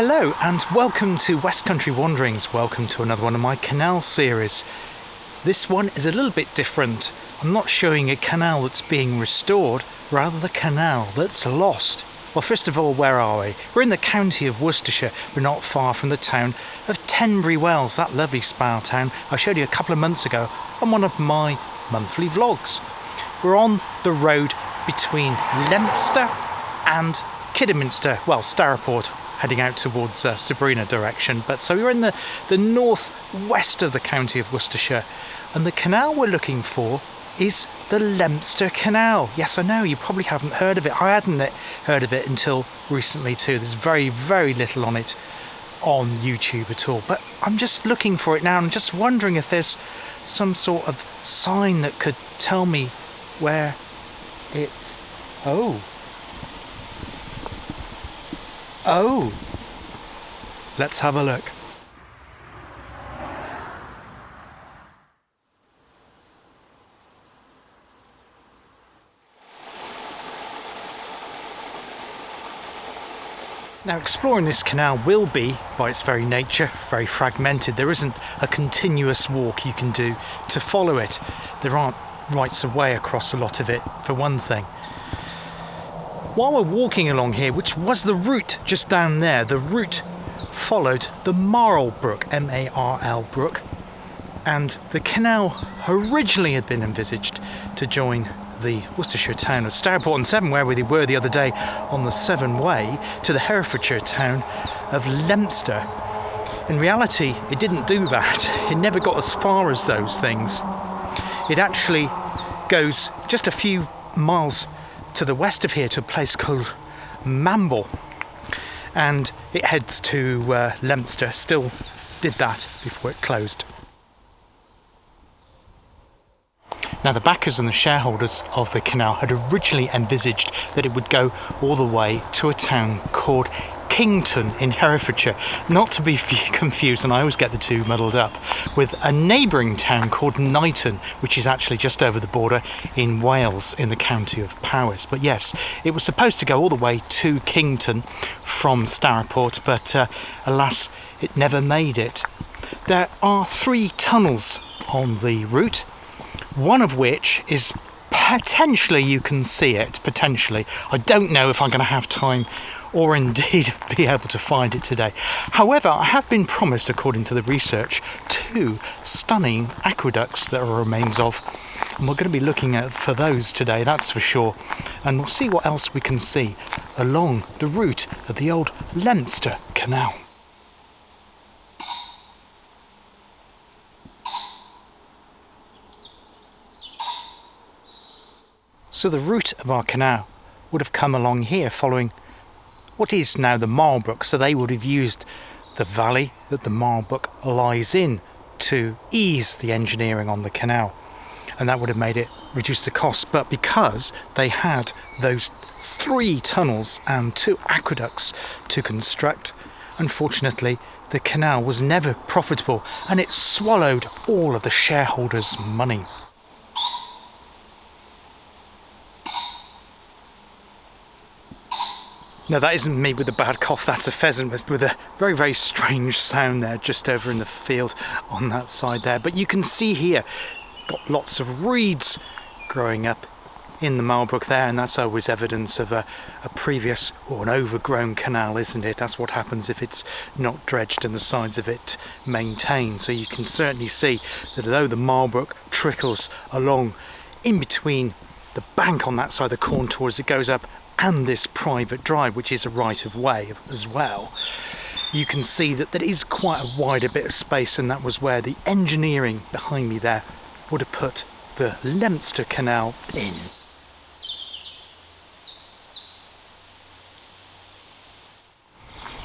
Hello and welcome to West Country Wanderings. Welcome to another one of my canal series. This one is a little bit different. I'm not showing a canal that's being restored, rather the canal that's lost. Well, first of all, where are we? We're in the county of Worcestershire. We're not far from the town of Tenbury Wells, that lovely spa town I showed you a couple of months ago on one of my monthly vlogs. We're on the road between Leominster and Kidderminster, well, Starport, heading out towards Sabrina direction. But so we're in the northwest of the county of Worcestershire, and the canal we're looking for is the Leominster Canal. Yes, I know, you probably haven't heard of it. I hadn't heard of it until recently too. There's very, very little on it on YouTube at all. But I'm just looking for it now. I'm just wondering if there's some sort of sign that could tell me where it... Oh, let's have a look. Now, exploring this canal will be, by its very nature, very fragmented. There isn't a continuous walk you can do to follow it. There aren't rights of way across a lot of it, for one thing. While we're walking along here, which was the route just down there, the route followed the Marl Brook, M-A-R-L Brook, and the canal originally had been envisaged to join the Worcestershire town of Starport on Severn, where we were the other day on the Severn Way, to the Herefordshire town of Leominster. In reality, it didn't do that. It never got as far as those things. It actually goes just a few miles to the west of here to a place called Mamble, and it heads to Leominster. Still did that before it closed. Now, the backers and the shareholders of the canal had originally envisaged that it would go all the way to a town called Kington in Herefordshire, not to be confused, and I always get the two muddled up, with a neighbouring town called Knighton, which is actually just over the border in Wales in the county of Powys. But yes, it was supposed to go all the way to Kington from Starport, but alas, it never made it. There are 3 tunnels on the route, one of which is potentially, you can see it, potentially. I don't know if I'm going to have time or indeed be able to find it today. However, I have been promised, according to the research, 2 stunning aqueducts that are remains of, and we're going to be looking at for those today, that's for sure, and we'll see what else we can see along the route of the old Leominster Canal. So the route of our canal would have come along here following what is now the Marl Brook, so they would have used the valley that the Marl Brook lies in to ease the engineering on the canal, and that would have made it reduce the cost. But because they had those 3 tunnels and 2 aqueducts to construct, unfortunately the canal was never profitable, and it swallowed all of the shareholders' money. No, that isn't me with a bad cough, that's a pheasant with a very, very strange sound there just over in the field on that side there. But you can see here, got lots of reeds growing up in the Marl Brook there, and that's always evidence of a previous or an overgrown canal, isn't it? That's what happens if it's not dredged and the sides of it maintained. So you can certainly see that although the Marl Brook trickles along in between the bank on that side, the contour as it goes up, and this private drive, which is a right of way as well, you can see that there is quite a wider bit of space, and that was where the engineering behind me there would have put the Leominster Canal in.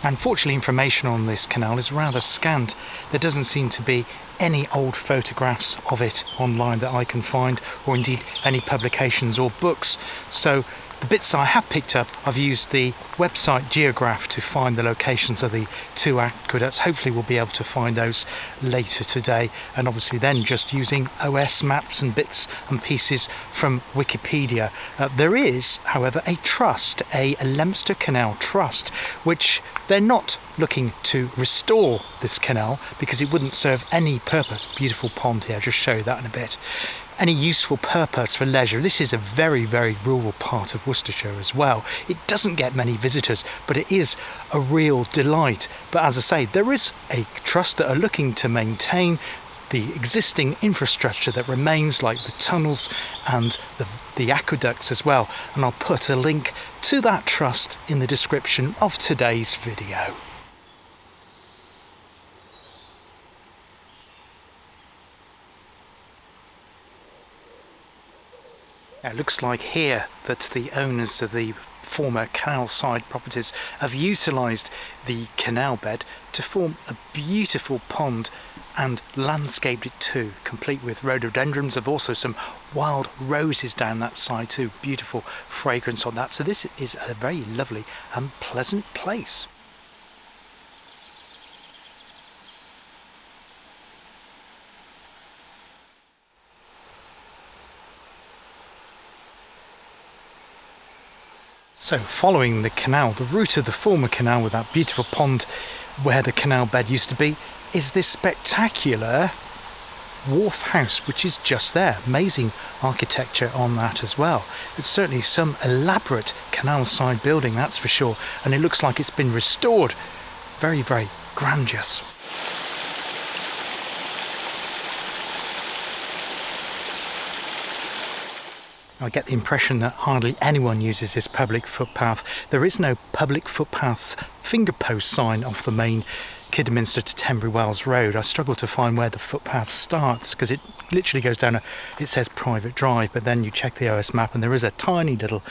Unfortunately, information on this canal is rather scant. There doesn't seem to be any old photographs of it online that I can find, or indeed any publications or books. So The bits I have picked up, I've used the website Geograph to find the locations of the two aqueducts. Hopefully we'll be able to find those later today, and obviously then just using OS maps and bits and pieces from Wikipedia. There is, however, a trust, a Leominster Canal trust, which they're not looking to restore this canal because it wouldn't serve any purpose. Beautiful pond here, I'll just show you that in a bit. Any useful purpose for leisure. This is a very, very rural part of Worcestershire as well. It doesn't get many visitors, but it is a real delight. But as I say, there is a trust that are looking to maintain the existing infrastructure that remains, like the tunnels and the aqueducts as well. And I'll put a link to that trust in the description of today's video. It looks like here that the owners of the former canal side properties have utilised the canal bed to form a beautiful pond and landscaped it too, complete with rhododendrons. Of also some wild roses down that side too, beautiful fragrance on that. So this is a very lovely and pleasant place. So following the canal, the route of the former canal with that beautiful pond where the canal bed used to be, is this spectacular wharf house which is just there. Amazing architecture on that as well. It's certainly some elaborate canal side building, that's for sure, and it looks like it's been restored. Very, very grandiose. I get the impression that hardly anyone uses this public footpath. There is no public footpath finger post sign off the main Kidderminster to Tenbury Wells Road. I struggle to find where the footpath starts because it literally goes down it says private drive, but then you check the OS map and there is a tiny little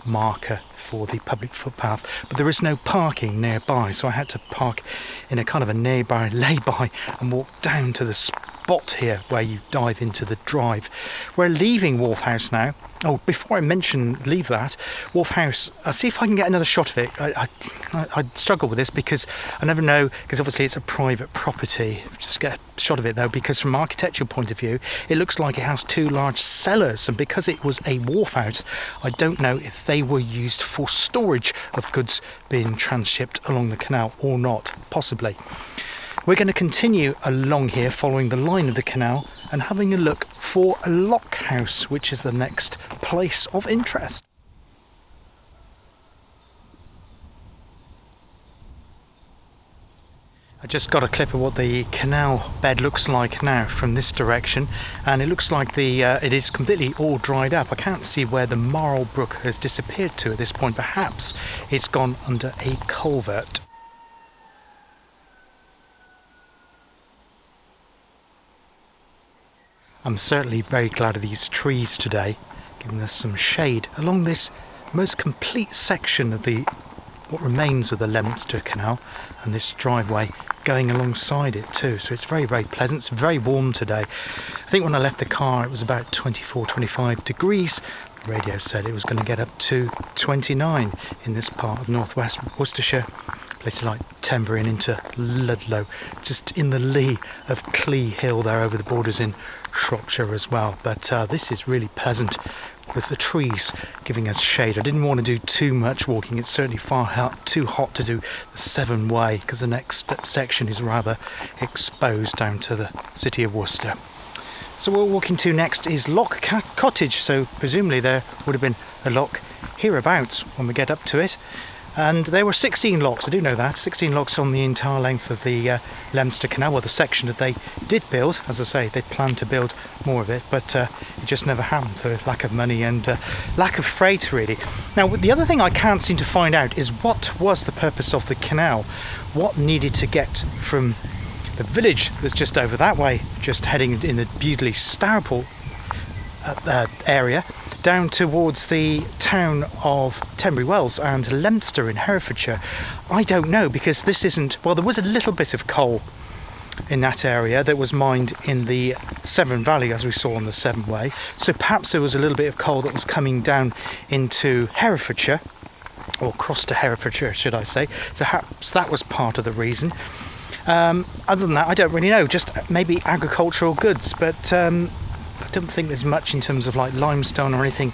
marker for the public footpath, but there is no parking nearby, so I had to park in a kind of a nearby lay-by and walk down to the spot here where you dive into the drive. We're leaving Wharf House now. Oh, before I leave that, Wharf House, I'll see if I can get another shot of it. I struggle with this because I never know, because obviously it's a private property. Just get a shot of it though, because from an architectural point of view, it looks like it has two large cellars, and because it was a wharf house, I don't know if they were used for storage of goods being transshipped along the canal or not, possibly. We're going to continue along here following the line of the canal and having a look for a lock house, which is the next place of interest. I just got a clip of what the canal bed looks like now from this direction, and it looks like it is completely all dried up. I can't see where the Marl Brook has disappeared to at this point. Perhaps it's gone under a culvert. I'm certainly very glad of these trees today, giving us some shade along this most complete section of what remains of the Leominster Canal, and this driveway going alongside it too. So it's very, very pleasant. It's very warm today. I think when I left the car it was about 24-25 degrees. The radio said it was going to get up to 29 in this part of northwest Worcestershire. Places like Tenbury and into Ludlow, just in the lee of Clee Hill there over the borders in Shropshire as well. But this is really pleasant with the trees giving us shade. I didn't want to do too much walking. It's certainly too hot to do the Severn Way because the next section is rather exposed down to the city of Worcester. So what we're walking to next is Lock Cottage, so presumably there would have been a lock hereabouts when we get up to it. And there were 16 locks, I do know that, 16 locks on the entire length of the Leominster Canal, well, the section that they did build. As I say, they planned to build more of it, but it just never happened through lack of money and lack of freight, really. Now, the other thing I can't seem to find out is what was the purpose of the canal? What needed to get from the village that's just over that way, just heading in the beautifully Starport area, down towards the town of Tenbury Wells and Leominster in Herefordshire? I don't know, because this isn't, well, there was a little bit of coal in that area that was mined in the Severn Valley, as we saw on the Severn Way. So perhaps there was a little bit of coal that was coming down into Herefordshire, or across to Herefordshire, should I say. So perhaps that was part of the reason. Other than that, I don't really know, just maybe agricultural goods, but I don't think there's much in terms of like limestone or anything,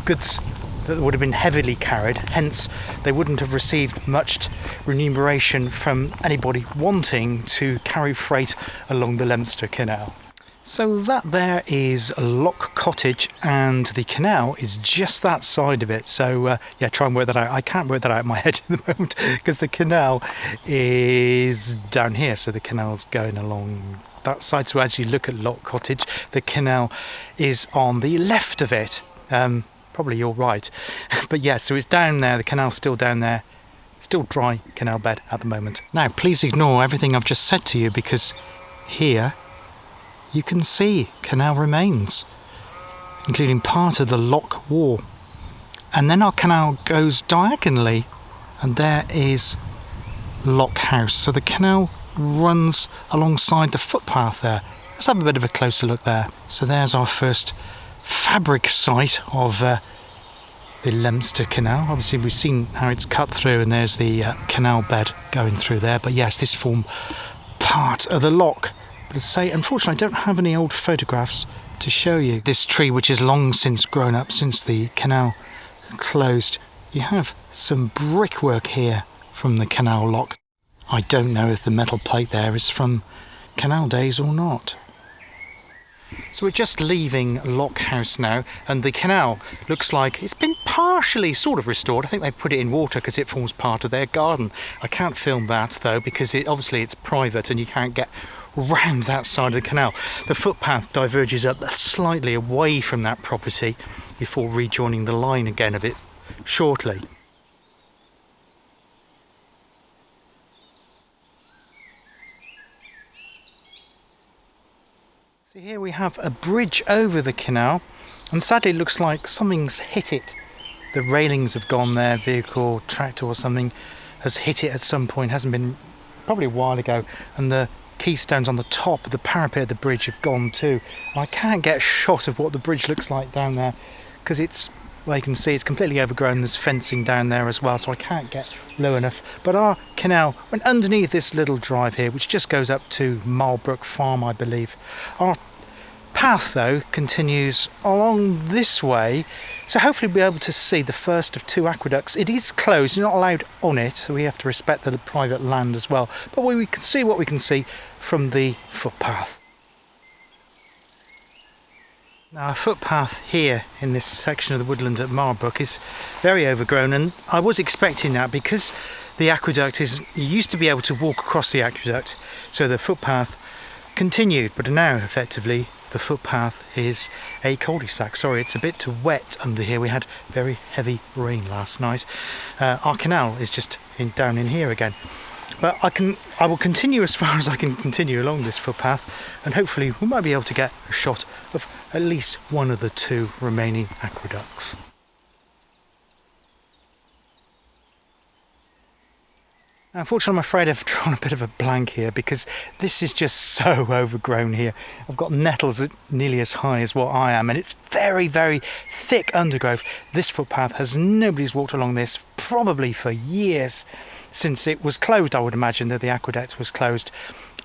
goods that would have been heavily carried, hence they wouldn't have received much remuneration from anybody wanting to carry freight along the Leominster Canal. So that there is Lock Cottage, and the canal is just that side of it. So yeah, try and work that out. I can't work that out in my head at the moment because the canal is down here, so the canal's going along that side. So as you look at Lock Cottage, the canal is on the left of it. Probably you're right. But yeah, so it's down there, the canal's still down there, still dry canal bed at the moment. Now, please ignore everything I've just said to you, because here you can see canal remains, including part of the lock wall. And then our canal goes diagonally, and there is Lock House. So the canal runs alongside the footpath there. Let's have a bit of a closer look there. So there's our first fabric site of the Leominster Canal. Obviously we've seen how it's cut through, and there's the canal bed going through there. But yes, this formed part of the lock. But as I say, unfortunately I don't have any old photographs to show you. This tree, which is long since grown up, since the canal closed. You have some brickwork here from the canal lock. I don't know if the metal plate there is from canal days or not. So we're just leaving Lock House now, and the canal looks like it's been partially sort of restored. I think they've put it in water because it forms part of their garden. I can't film that though, because obviously it's private and you can't get round that side of the canal. The footpath diverges up slightly away from that property before rejoining the line again of it shortly. So here we have a bridge over the canal, and sadly it looks like something's hit it. The railings have gone there, vehicle, tractor or something has hit it at some point, hasn't been, probably a while ago, and the keystones on the top of the parapet of the bridge have gone too. And I can't get a shot of what the bridge looks like down there because it's, well, you can see it's completely overgrown. There's fencing down there as well, so I can't get low enough. But our canal went underneath this little drive here, which just goes up to Marlbrook Farm, I believe. Our path though continues along this way, so hopefully we'll be able to see the first of two aqueducts. It is closed, you're not allowed on it, so we have to respect the private land as well, but we can see what we can see from the footpath. Now, a footpath here in this section of the woodland at Marlbrook is very overgrown, and I was expecting that because the aqueduct is, you used to be able to walk across the aqueduct, so the footpath continued, but now effectively the footpath is a cul-de-sac. Sorry, it's a bit wet under here. We had very heavy rain last night. Our canal is just down in here again. But I will continue as far as I can continue along this footpath, and hopefully we might be able to get a shot of at least one of the two remaining aqueducts. Unfortunately, I'm afraid I've drawn a bit of a blank here because this is just so overgrown here. I've got nettles nearly as high as what I am, and it's very, very thick undergrowth. This footpath nobody's walked along this probably for years, since it was closed. I would imagine that the aqueduct was closed.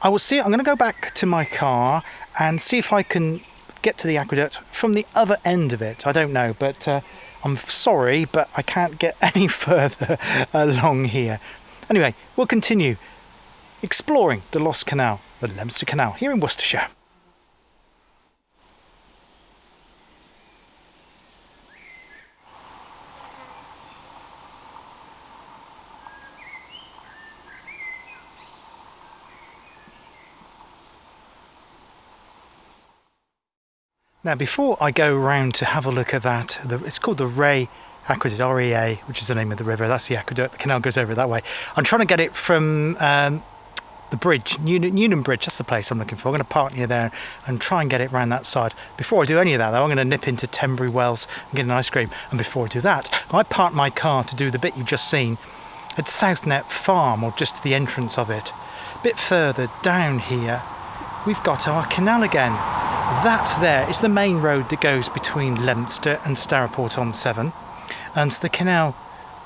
I will see. I'm going to go back to my car and see if I can get to the aqueduct from the other end of it. I don't know, but I'm sorry, but I can't get any further along here. Anyway, we'll continue exploring the Lost Canal, the Leominster Canal, here in Worcestershire. Now, before I go around to have a look at that, it's called the Ray Aqueduct, REA, which is the name of the river. That's the aqueduct. The canal goes over that way. I'm trying to get it from the bridge, Newnham Bridge. That's the place I'm looking for. I'm going to park near there and try and get it around that side. Before I do any of that, though, I'm going to nip into Tenbury Wells and get an ice cream. And before I do that, I parked my car to do the bit you've just seen at Southnet Farm, or just the entrance of it. A bit further down here, we've got our canal again. That there is the main road that goes between Leominster and Stourport-on-Severn, and the canal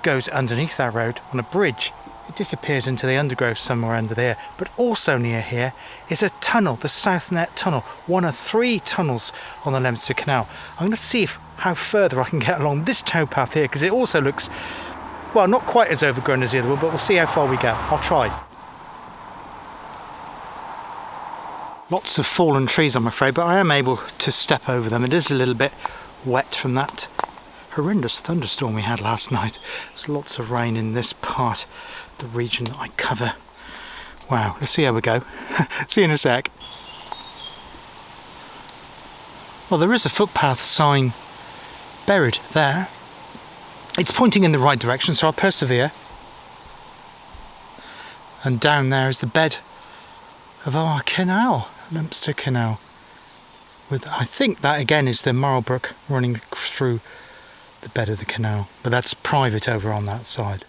goes underneath that road on a bridge. It disappears into the undergrowth somewhere under there, but also near here is a tunnel, the South Net Tunnel, one of 3 tunnels on the Leominster Canal. I'm going to see how further I can get along this towpath here, because it also looks, well, not quite as overgrown as the other one, but we'll see how far we go. I'll try. Lots of fallen trees, I'm afraid, but I am able to step over them. It is a little bit wet from that horrendous thunderstorm we had last night. There's lots of rain in this part of the region that I cover. Wow, let's see how we go. See you in a sec. Well, there is a footpath sign buried there. It's pointing in the right direction, so I'll persevere. And down there is the bed of our canal, Leominster Canal. With, I think that again is the Marlbrook running through the bed of the canal, but that's private over on that side.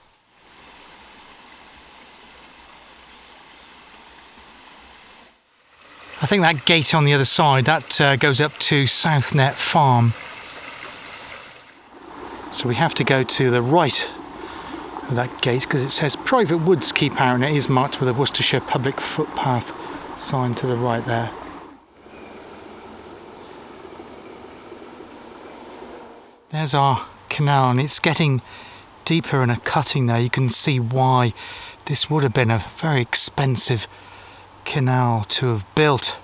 I think that gate on the other side, that goes up to South Net Farm. So we have to go to the right of that gate because it says private woods keep out, and it is marked with a Worcestershire public footpath sign to the right there. There's our canal, and it's getting deeper in a cutting there. You can see why this would have been a very expensive canal to have built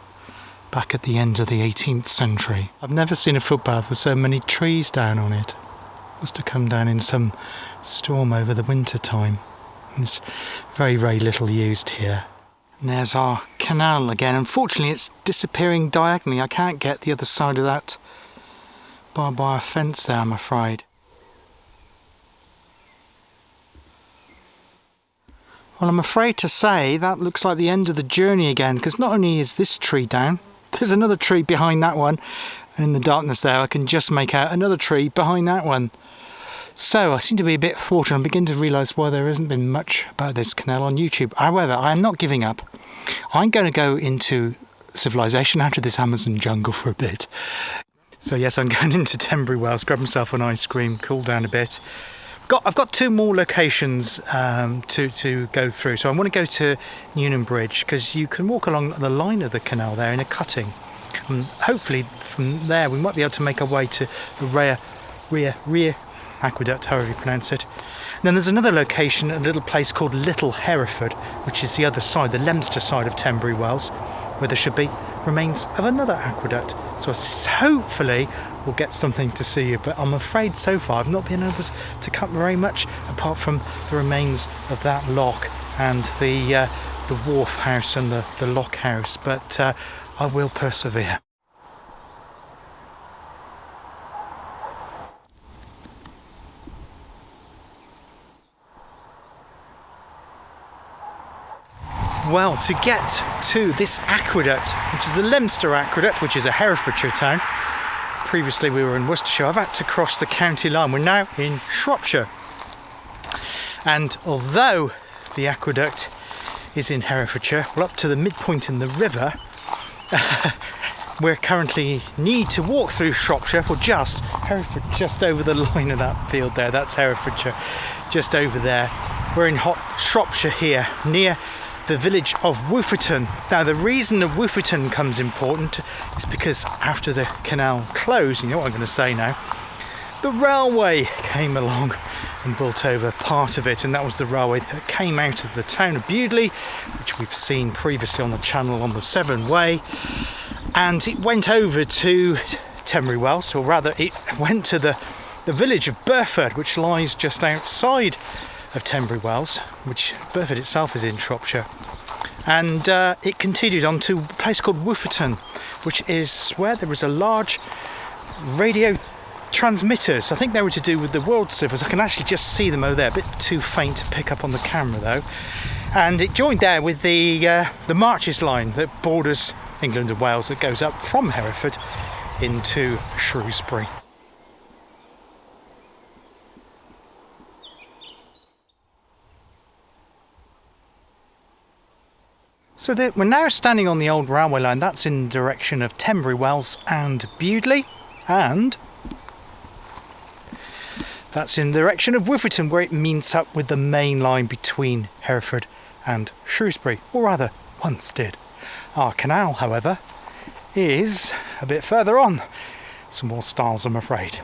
back at the end of the 18th century. I've never seen a footpath with so many trees down on it. Must have come down in some storm over the winter time. It's very, very little used here. And there's our canal again. Unfortunately, it's disappearing diagonally. I can't get the other side of that barbed wire fence there, I'm afraid. Well, I'm afraid to say that looks like the end of the journey again, because not only is this tree down, there's another tree behind that one, and in the darkness there I can just make out another tree behind that one. So I seem to be a bit thwarted. I'm beginning to realise why there hasn't been much about this canal on YouTube. However, I am not giving up. I'm going to go into civilization out of this Amazon jungle for a bit. So yes, I'm going into Tenbury Wells, grab myself an ice cream, cool down a bit. I've got 2 more locations to go through. So I want to go to Newnham Bridge, because you can walk along the line of the canal there in a cutting. And hopefully from there we might be able to make our way to the rear aqueduct, however you pronounce it. And then there's another location, a little place called Little Hereford, which is the other side, the Leominster side of Tenbury Wells, where there should be remains of another aqueduct. So hopefully we'll get something to see you, but I'm afraid so far I've not been able to cut very much apart from the remains of that lock and the wharf house and the lock house, but I will persevere. Well, to get to this aqueduct, which is the Leominster Aqueduct, which is a Herefordshire town. Previously we were in Worcestershire. I've had to cross the county line. We're now in Shropshire. And although the aqueduct is in Herefordshire, well, up to the midpoint in the river, we currently need to walk through Shropshire, or just Hereford, just over the line of that field there. That's Herefordshire, just over there. We're in Shropshire here, near the village of Wooferton. Now, the reason that Wooferton comes important is because after the canal closed, you know what I'm going to say now, the railway came along and built over part of it, and that was the railway that came out of the town of Bewdley, which we've seen previously on the channel on the Severn Way, and it went over to Tenbury Wells, or rather it went to the village of Burford, which lies just outside of Tenbury Wells, which Burford itself is in Shropshire, and it continued on to a place called Wooferton, which is where there was a large radio transmitters. I think they were to do with the world service. I can actually just see them over there, a bit too faint to pick up on the camera though, and it joined there with the Marches line that borders England and Wales, that goes up from Hereford into Shrewsbury. So we're now standing on the old railway line. That's in the direction of Tenbury Wells and Bewdley, and that's in the direction of Witherton, where it meets up with the main line between Hereford and Shrewsbury, or rather once did. Our canal, however, is a bit further on. Some more stiles, I'm afraid.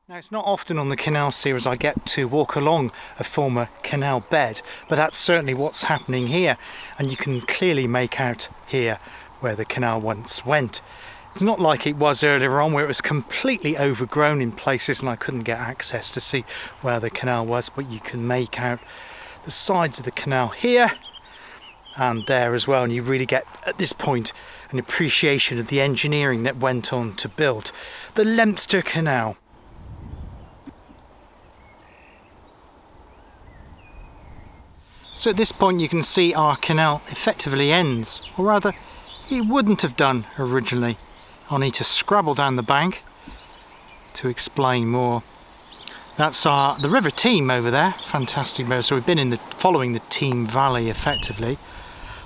Now, it's not often on the canal series I get to walk along a former canal bed, but that's certainly what's happening here, and you can clearly make out here where the canal once went. It's not like it was earlier on, where it was completely overgrown in places and I couldn't get access to see where the canal was, but you can make out the sides of the canal here and there as well, and you really get at this point an appreciation of the engineering that went on to build the Leominster Canal. So at this point you can see our canal effectively ends, or rather it wouldn't have done originally. I'll need to scrabble down the bank to explain more. That's the River Team over there, fantastic river. So we've been following the Team Valley effectively.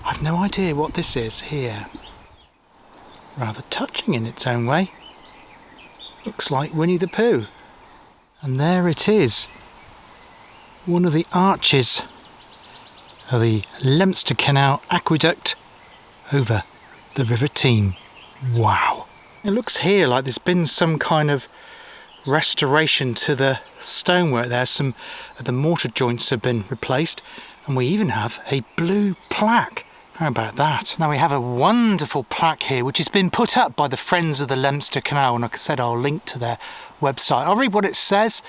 I've no idea what this is here. Rather touching in its own way. Looks like Winnie the Pooh. And there it is, one of the arches of the Leominster Canal aqueduct over the River Team. Wow. It looks here like there's been some kind of restoration to the stonework there. Some of the mortar joints have been replaced, and we even have a blue plaque. How about that? Now we have a wonderful plaque here which has been put up by the Friends of the Leominster Canal, and like I said, I'll link to their website. I'll read what it says.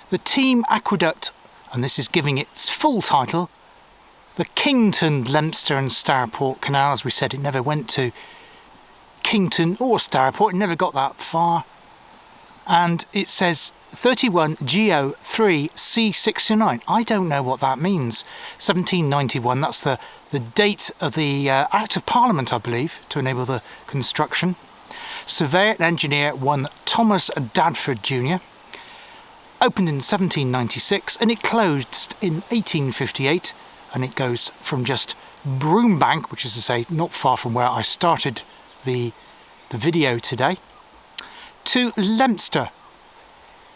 The Team Aqueduct, and this is giving its full title, the Kington, Leominster and Stourport Canal. As we said, it never went to Kington or Stourport, it never got that far. And it says 31 GO 3 C69. I don't know what that means. 1791, that's the date of the Act of Parliament, I believe, to enable the construction. Surveyor and engineer one Thomas Dadford Jr. Opened in 1796 and it closed in 1858. And it goes from just Broombank, which is to say not far from where I started the video today, to Leominster.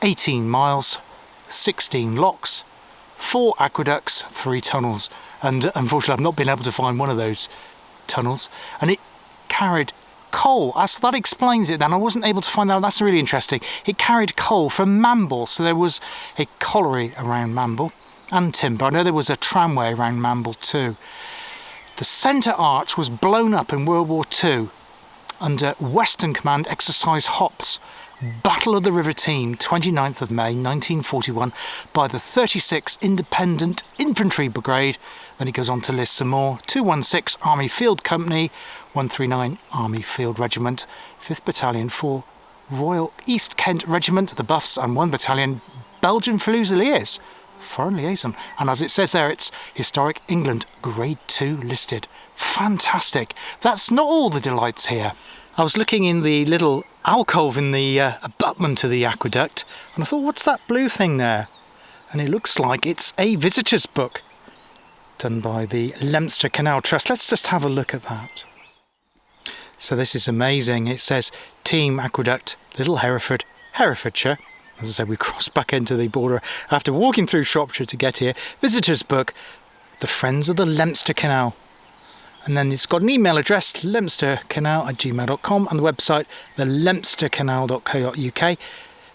18 miles, 16 locks, 4 aqueducts, 3 tunnels, and unfortunately I've not been able to find one of those tunnels. And it carried coal. So that explains it then. I wasn't able to find that. That's really interesting. It carried coal from Mamble, so there was a colliery around Mamble. And timber. I know there was a tramway around Mamble too. The centre arch was blown up in World War II under Western Command Exercise Hops, Battle of the River Team, 29th of May 1941, by the 36th Independent Infantry Brigade. Then he goes on to list some more. 216 Army Field Company, 139 Army Field Regiment, 5th Battalion, 4 Royal East Kent Regiment, the Buffs, and 1 Battalion Belgian Fusiliers. Foreign Liaison. And as it says there, it's Historic England, Grade 2 listed. Fantastic. That's not all the delights here. I was looking in the little alcove in the abutment of the aqueduct, and I thought, what's that blue thing there? And it looks like it's a visitor's book done by the Leominster Canal Trust. Let's just have a look at that. So this is amazing. It says Team Aqueduct, Little Hereford, Herefordshire. As I said, we crossed back into the border after walking through Shropshire to get here. Visitor's book, The Friends of the Leominster Canal. And then it's got an email address, leominstercanal@gmail.com, and the website, theleominstercanal.co.uk.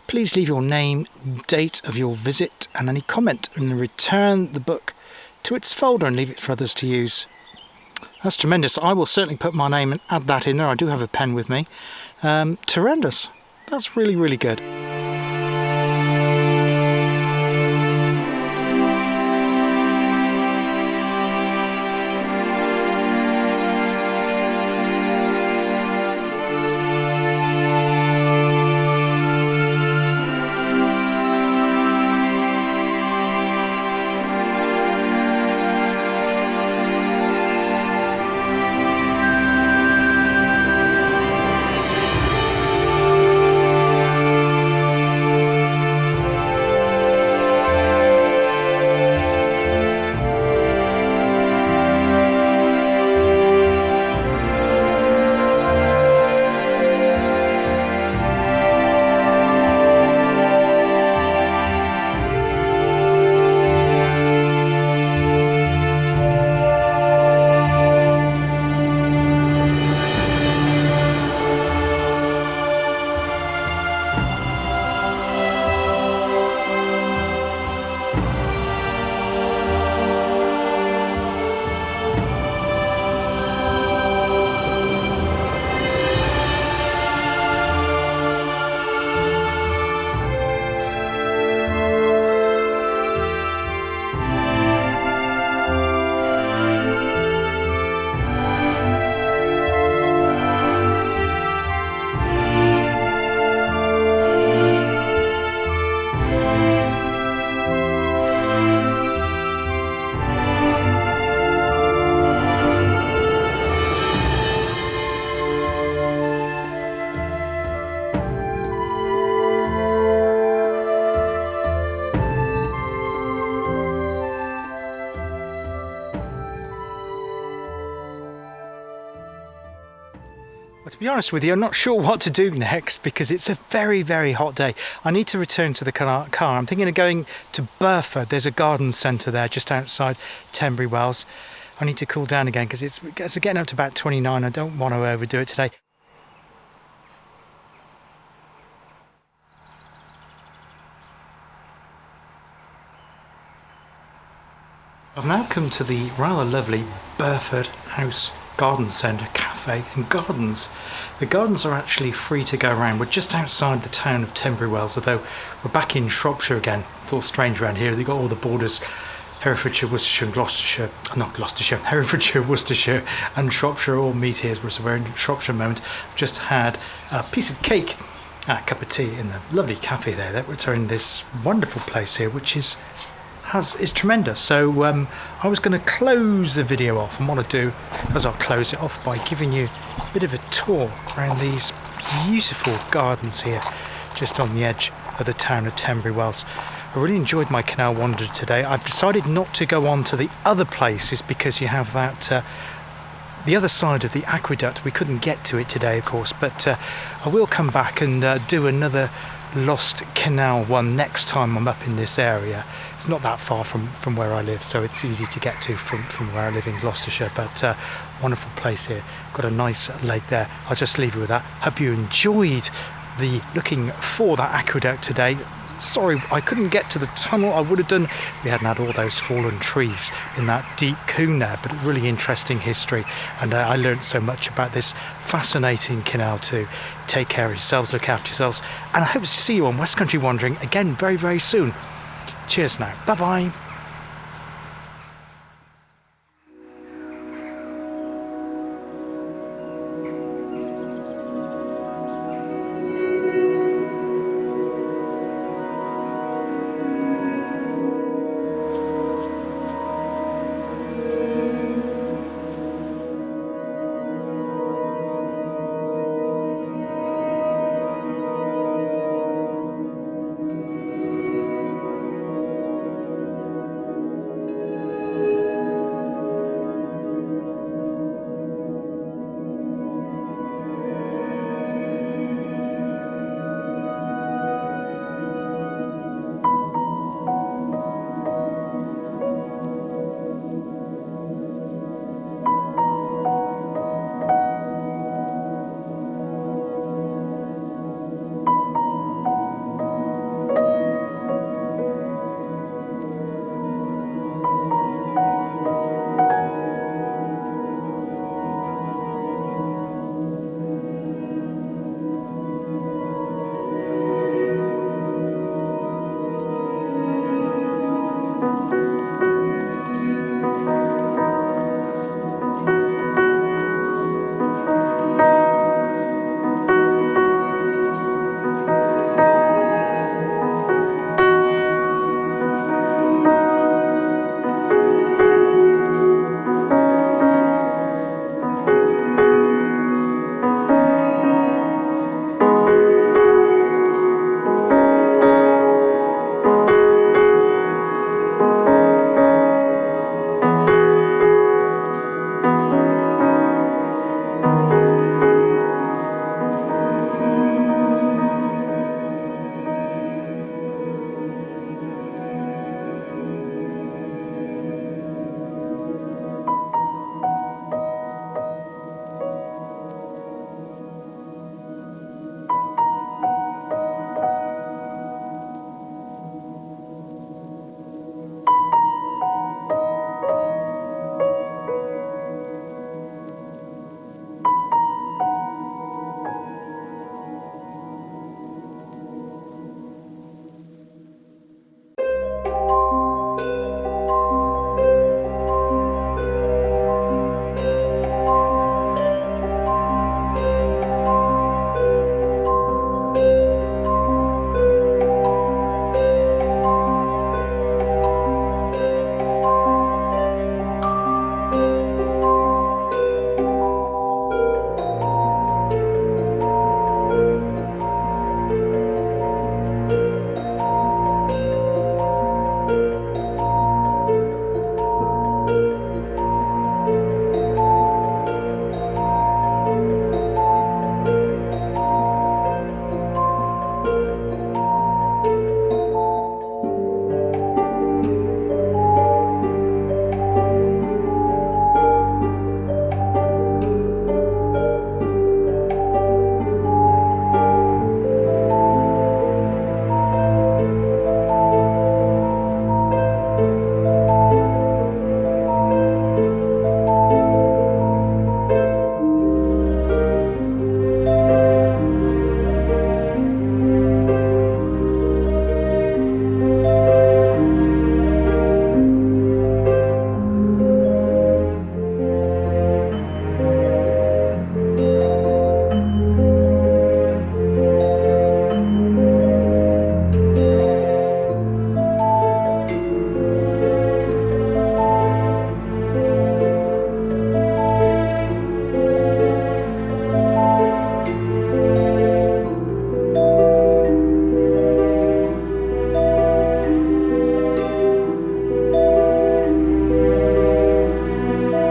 Please leave your name, date of your visit, and any comment, and return the book to its folder and leave it for others to use. That's tremendous. I will certainly put my name and add that in there. I do have a pen with me. Tremendous. That's really, really good. Well, to be honest with you, I'm not sure what to do next because it's a very, very hot day. I need to return to the car. I'm thinking of going to Burford. There's a garden centre there just outside Tenbury Wells. I need to cool down again because it's getting up to about 29. I don't want to overdo it today. I've now come to the rather lovely Burford House Garden Centre, Cafe and Gardens. The gardens are actually free to go around. We're just outside the town of Tenbury Wells, although we're back in Shropshire again. It's all strange around here. They've got all the borders, Herefordshire, Worcestershire and Gloucestershire, not Gloucestershire, Herefordshire, Worcestershire and Shropshire all meet here. So we're in Shropshire at the moment. I've just had a piece of cake, a cup of tea in the lovely cafe there. We're in this wonderful place here, which is tremendous. So I was going to close the video off, and what I'll do is I'll close it off by giving you a bit of a tour around these beautiful gardens here just on the edge of the town of Tenbury Wells. I really enjoyed my canal wander today. I've decided not to go on to the other places because you have that the other side of the aqueduct. We couldn't get to it today, of course, but I will come back and do another Lost Canal one next time I'm up in this area. It's not that far from where I live, so it's easy to get to from where I live in Gloucestershire, but wonderful place here. Got a nice lake there. I'll just leave you with that. Hope you enjoyed the looking for that aqueduct today. Sorry I couldn't get to the tunnel. I would have done. We hadn't had all those fallen trees in that deep coombe there, but really interesting history, and I learned so much about this fascinating canal too. Take care of yourselves, look after yourselves, and I hope to see you on West Country Wandering again very, very soon. Cheers now. Bye bye.